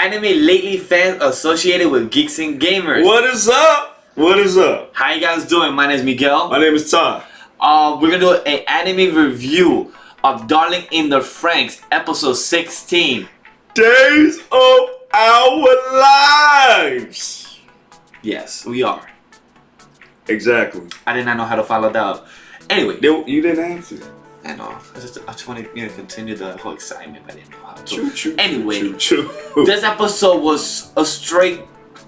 anime lately fans associated with Geeks and Gamers. What is up? What is up? How you guys doing? My name is Miguel. My name is Todd. We're gonna do an anime review of Darling in the Franxx, episode 16. Days of Our Lives. Yes, we are. Exactly. I did not know how to follow that up. Anyway, You didn't have to. I know. I just want to continue the whole excitement, but I didn't know how to. True. Anyway, True. this episode was a straight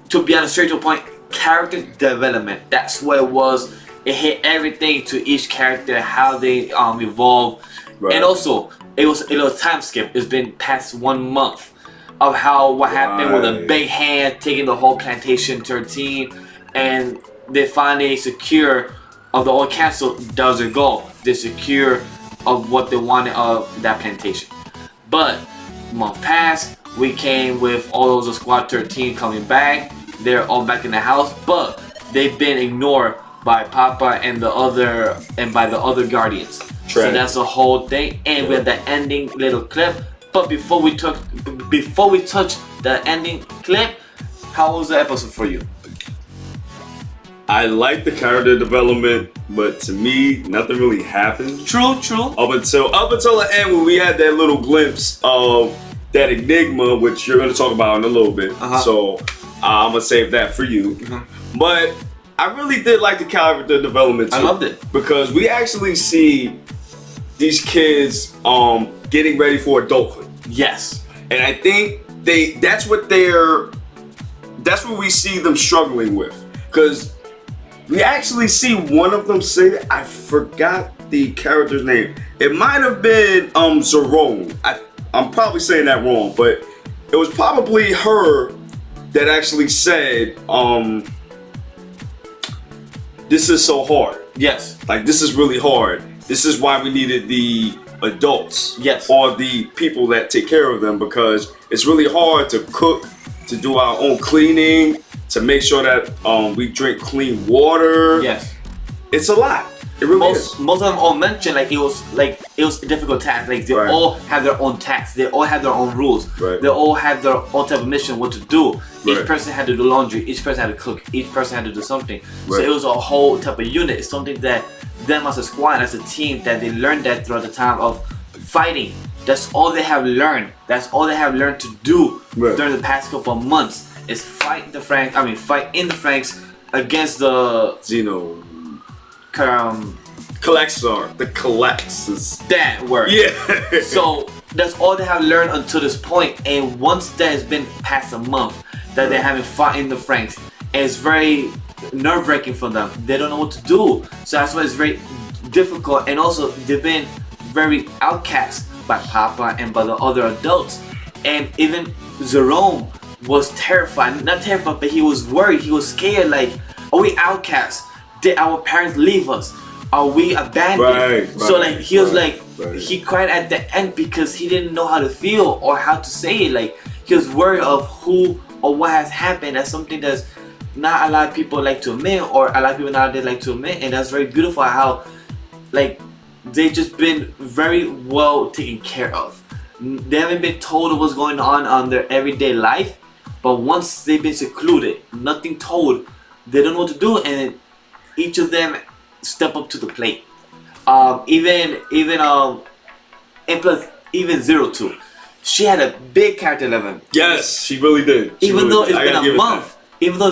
to the point character development. That's what it was. It hit everything to each character, how they evolve, Right. and also it was a time skip. It's been past 1 month of what happened with a big hand taking the whole Plantation 13, and they finally secure of the whole castle. That was their goal. They secure of what they wanted of that plantation. But month passed, we came with all those of Squad 13 coming back. They're all back in the house, but they've been ignored by Papa and by the other guardians. So that's the whole thing, and we have the ending little clip. But before we touch the ending clip, how was the episode for you? I like the character development, but to me, nothing really happened. True. Up until the end, when we had that little glimpse of that enigma, which you're gonna talk about in a little bit. So I'm gonna save that for you. But I really did like the character development too. I loved it because we actually see these kids getting ready for adulthood. Yes, and I think that's what we see them struggling with, because we actually see one of them say, I forgot the character's name. It might have been Zerone. I'm probably saying that wrong, but it was probably her that actually said, this is so hard. yes, Like, this is really hard. This is why we needed the adults. Yes. Or the people that take care of them, because it's really hard to cook, to do our own cleaning, to make sure that we drink clean water. yes. It's a lot. It really is. Most of them all mentioned it was a difficult task. Like they all have their own tasks. They all have their own rules. Right. They all have their own type of mission, what to do. Each Right. person had to do laundry. Each person had to cook. Each person had to do something. So Right. it was a whole type of unit. It's something that them as a squad, as a team, that they learned that throughout the time of fighting. That's all they have learned. That's all they have learned to do during the past couple of months. Is fight in the Franxx against the Xeno. Collector. The collects. That word. Yeah. So that's all they have learned until this point. And once that has been past a month that they haven't fought in the Franxx, it's very nerve-wracking for them. They don't know what to do. So that's why it's very difficult. And also they've been very outcast by Papa and by the other adults. And even Jerome was terrified. Not terrified, but he was worried. He was scared. Like, are we outcasts? Did our parents leave us? Are we abandoned? So like he was he cried at the end because he didn't know how to feel or how to say it. Like he was worried of who or what has happened. That's something that's not a lot of people like to admit, or a lot of people nowadays like to admit. And that's very beautiful how like they just been very well taken care of. They haven't been told what's going on their everyday life, but once they've been secluded, nothing told, they don't know what to do, and each of them step up to the plate. Even 02, she had a big character development. Yes, she really did. Even though it's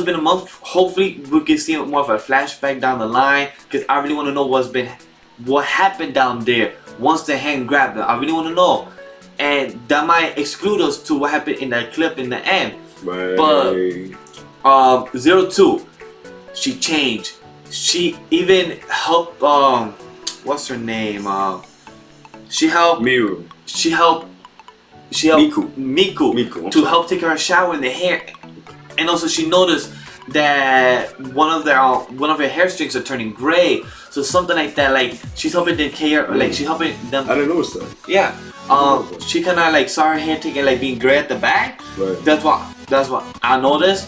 been a month, hopefully we can see more of a flashback down the line, because I really want to know what happened down there once the hand grabbed them. I really want to know, and that might exclude us to what happened in that clip in the end. But 02, she changed. She even helped what's her name? She helped Miku to help take her shower in the hair. And also she noticed that one of her hair strings are turning gray. So something like that, like she's helping them care, like she's helping them. I didn't notice that. Yeah. She kinda like saw her hair taking like being gray at the back. Right. That's what I noticed.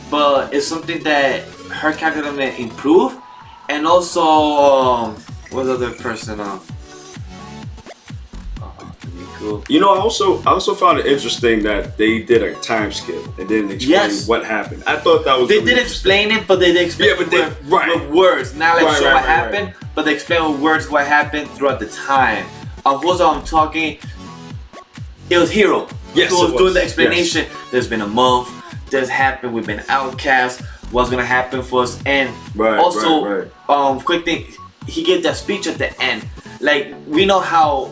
But it's something that her character development improved. And also what's the other person cool. You know, I also found it interesting that they did a time skip and didn't explain what happened. I thought that was they really did explain it, but they did explain it with words. Not like show what happened, but they explain with words what happened throughout the time. Of course, I'm talking. It was Hero. Yes, who was doing the explanation. Yes. There's been a month. This happened. We've been outcast. What's gonna happen for us? And quick thing. He gave that speech at the end. Like we know how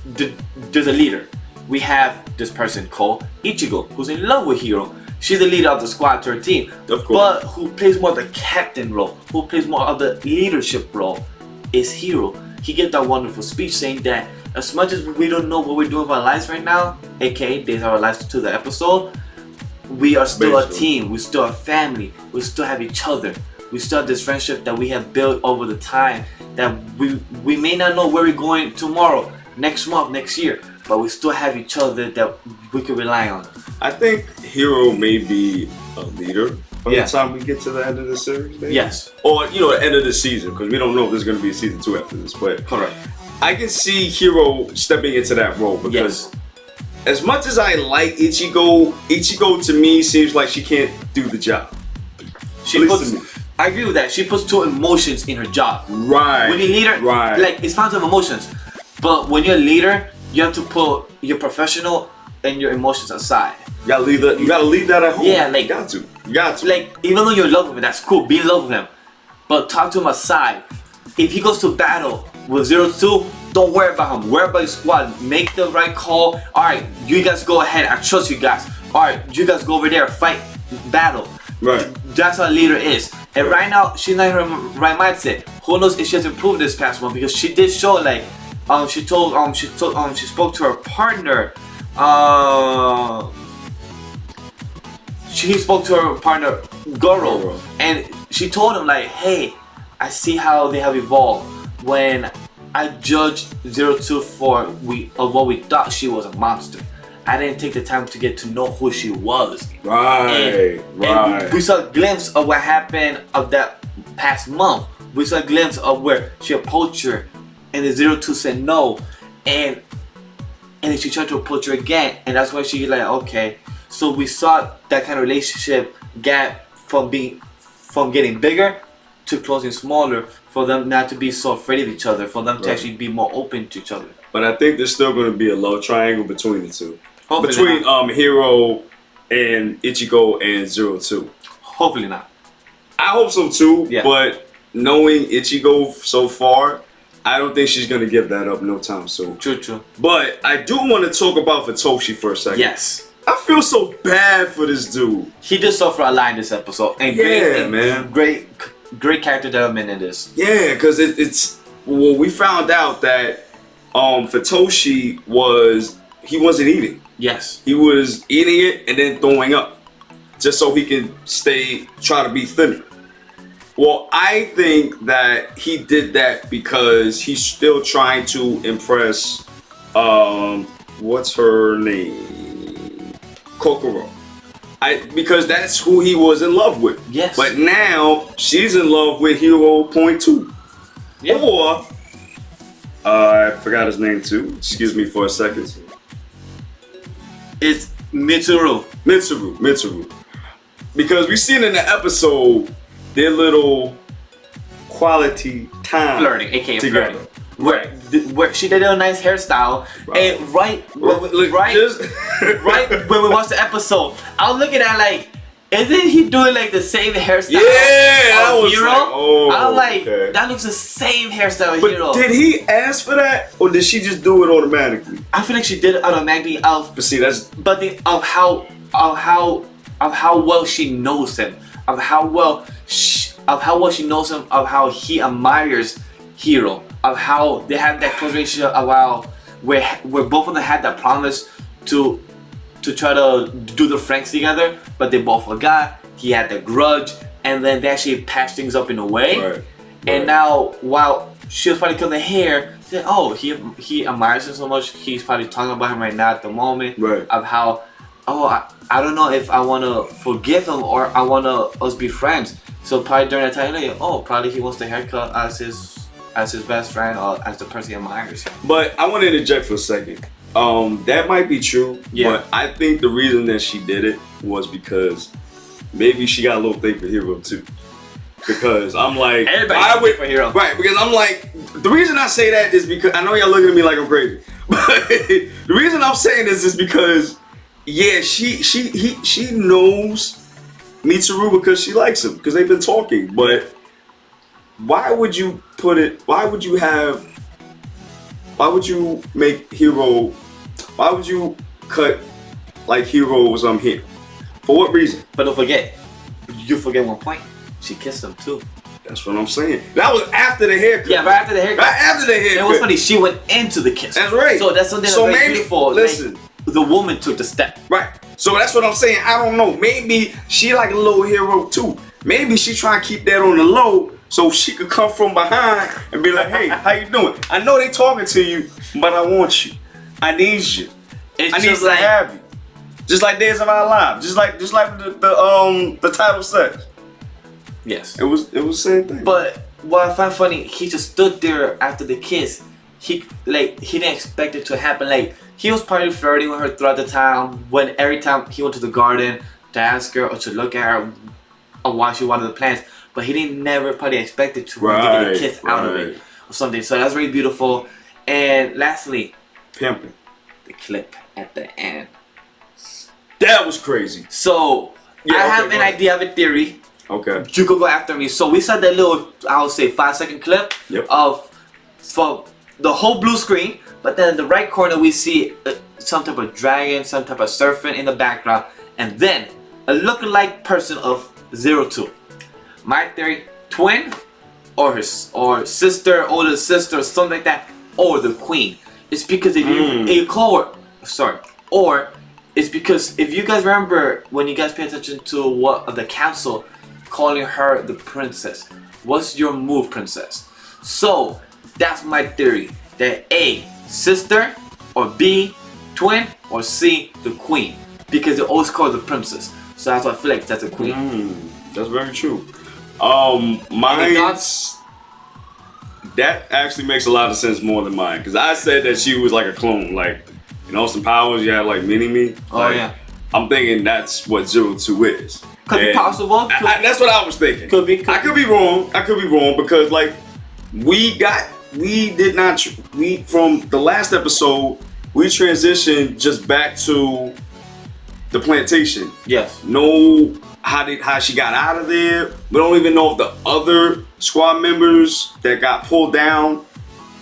there's a leader. We have this person called Ichigo, who's in love with Hiro. She's the leader of the squad to her team. Of course. But who plays more the captain role, who plays more of the leadership role, is Hiro. He gave that wonderful speech saying that as much as we don't know what we're doing with our lives right now, aka Days of Our Lives to the episode, we are still a team. We still a family. We still have each other. We still have this friendship that we have built over the time that we may not know where we're going tomorrow, next month, next year, but we still have each other that we can rely on. I think Hiro may be a leader by the time we get to the end of the series. Maybe? Yes. Or, the end of the season, because we don't know if there's going to be a season 2 after this. But correct. I can see Hiro stepping into that role because as much as I like Ichigo to me seems like she can't do the job. I agree with that. She puts two emotions in her job. Right. When you're a leader, like it's found of emotions. But when you're a leader, you have to put your professional and your emotions aside. You gotta leave that at home. Yeah, like you got to. Like even though you're in love with him, that's cool. Be in love with him. But talk to him aside. If he goes to battle with 0-2, don't worry about him. Worry about your squad. Make the right call. Alright, you guys go ahead. I trust you guys. Alright, you guys go over there, fight, battle. Right. That's how a leader is. And right now, she's not in her right mindset. Who knows if she has improved this past one, because she did show like she spoke to her partner. She spoke to her partner Goro, and she told him like, hey, I see how they have evolved. When I judged 0-2 for what we thought she was a monster, I didn't take the time to get to know who she was. Right. And we saw a glimpse of what happened of that past month. We saw a glimpse of where she approached her, and the 0-2 said no, and then she tried to approach her again, and that's why she like, okay. So we saw that kind of relationship gap from getting bigger to closing smaller, for them not to be so afraid of each other, for them to actually be more open to each other. But I think there's still going to be a love triangle between the two. Hopefully between not. Hiro and Ichigo and 0-2. Hopefully not. I hope so too, yeah. But knowing Ichigo so far, I don't think she's going to give that up no time soon. True. But I do want to talk about Futoshi for a second. Yes. I feel so bad for this dude. He did suffer a lot in this episode. And great character development in this. Yeah, because we found out that Futoshi wasn't eating. Yes. He was eating it and then throwing up, just so he can try to be thinner. Well, I think that he did that because he's still trying to impress, what's her name? Kokoro. Because that's who he was in love with. Yes. But now she's in love with Hero.2. Yeah. Or I forgot his name too. Excuse me for a second. It's Mitsuru. Because we seen in the episode their little quality time flirting, aka together. Flirting. Where she did a nice hairstyle, and right when we watched the episode, I was looking at like, isn't he doing like the same hairstyle? Yeah, I was Hero? like, oh, I was like, okay. That looks the same hairstyle as But Hero. did he ask for that, or did she just do it automatically? I feel like she did it automatically. But see, that's of how well she knows him, of how well she knows him, of how he admires Hero, of how they have that close relationship, of how where both of them had that promise to try to do the Franxx together, but they both forgot. He had the grudge, and then they actually patched things up in a way. Right. And now, while she was probably cutting the hair, said, "Oh, he admires him so much. He's probably talking about him right now at the moment. Right. Of how, I don't know if I want to forgive him or I want to us be friends. So probably during that time, probably he wants the haircut as as his best friend or as the person he admires. But I want to interject for a second. That might be true, Yeah. but I think the reason that she did it was because maybe she got a little thing for Hero too. Because I'm like, Everybody's looking for Hero. Right, because I'm like, the reason I say that is because, I know y'all looking at me like I'm crazy, but the reason I'm saying this is because, yeah, she knows Mitsuru because she likes him, because they've been talking, but why would you make Hero, why would you cut like Hero's here? For what reason? But don't forget, you forget one point. She kissed him too. That's what I'm saying. That was after the haircut. Yeah, right after the haircut. Right after the haircut. It was funny. She went into the kiss. That's right. So that's something So that's very maybe- beautiful. listen. Like, the woman took the step. Right. So that's what I'm saying. I don't know. Maybe she like a little Hero too. Maybe she trying to keep that on the low so she could come from behind and be like, hey, how you doing? I know they talking to you, but I want you. I need you. It's I need just to like, have you. Just like Days of Our Lives. Just like the title says. yes. It was the same thing. But what I find funny, he just stood there after the kiss. He didn't expect it to happen. Like, he was probably flirting with her throughout the time. When every time he went to the garden to ask her or to look at her or why she wanted the plants, but he didn't never probably expect it to get a kiss out of it or something. So that's very beautiful. And lastly, Pimping. the clip at the end. That was crazy. So Yeah, I okay, have go an ahead. idea of a theory. Okay. You could go after me. So we saw that little, I would say 5-second clip for the whole blue screen, but then in the right corner we see some type of dragon, some type of serpent in the background, and then a lookalike person of 02. My theory, twin or sister, older sister, or something like that, or the queen. It's because if you call her, or it's because if you guys remember when you guys pay attention to what the council calling her the princess. What's your move, princess? So that's my theory, that A, sister, or B, twin, or C, the queen, because they always call her the princess. So that's why I feel like that's a queen. That's very true. Any Mine, thoughts? that actually makes a lot of sense more than mine, because I said that she was like a clone. Like in Austin Powers, you have like Mini-Me. Oh Like, yeah. I'm thinking that's what 02 is. Could be And possible. that's what I was thinking. Could be. I could be wrong. Because like from the last episode, we transitioned just back to the plantation. Yes. Know how she got out of there. We don't even know if the other squad members that got pulled down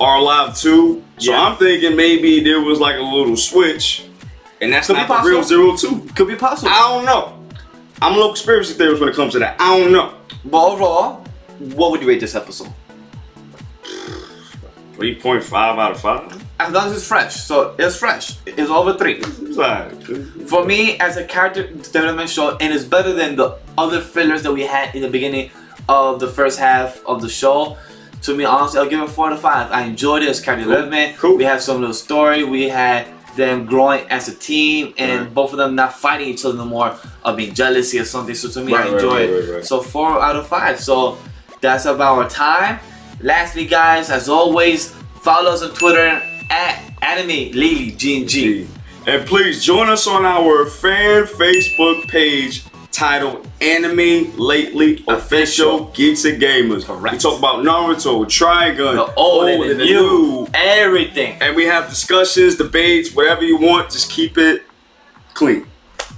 are alive too. So Yeah. I'm thinking maybe there was like a little switch, and that's Could be not the real possible. 02. Could be possible. I don't know. I'm a little conspiracy theorist when it comes to that. I don't know. But overall, what would you rate this episode? 3.5 out of 5. As long as it's fresh. So it's fresh. It's over 3. It's alright. For me, as a character development show, and it's better than the other fillers that we had in the beginning of the first half of the show. To me, honestly, I'll give it 4 out of 5. I enjoyed it as character development. Cool. We had some little story. We had them growing as a team, and both of them not fighting each other no more, of being jealousy or something. So to me, I enjoy it. Right. So 4 out of 5. So that's about our time. Lastly, guys, as always, follow us on Twitter at Anime Lately GNG. And please join us on our fan Facebook page titled Anime Lately Official Geeks and Gamers. Correct. We talk about Naruto, Trigun, The old and the new, everything. and we have discussions, debates, whatever you want. Just keep it clean.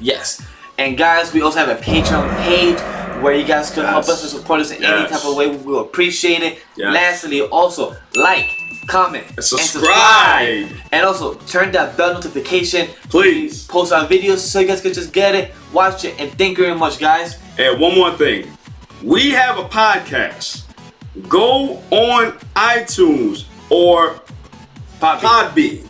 Yes. And guys, we also have a Patreon page where you guys can help us and support us in any type of way. We will appreciate it. Yes. Lastly, also like, comment, and subscribe. And also turn that bell notification. Please. Post our videos so you guys can just get it, watch it, and thank you very much, guys. And one more thing. We have a podcast. Go on iTunes or Podbean.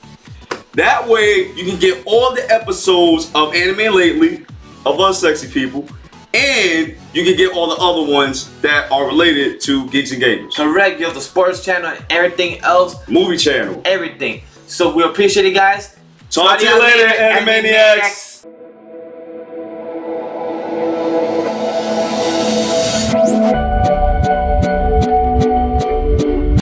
That way you can get all the episodes of Anime Lately, of us sexy people, and you can get all the other ones that are related to Geeks and Gamers. Correct. You have the sports channel and everything else. Movie channel. Everything. So we appreciate it, guys. Talk to you later, Animaniacs.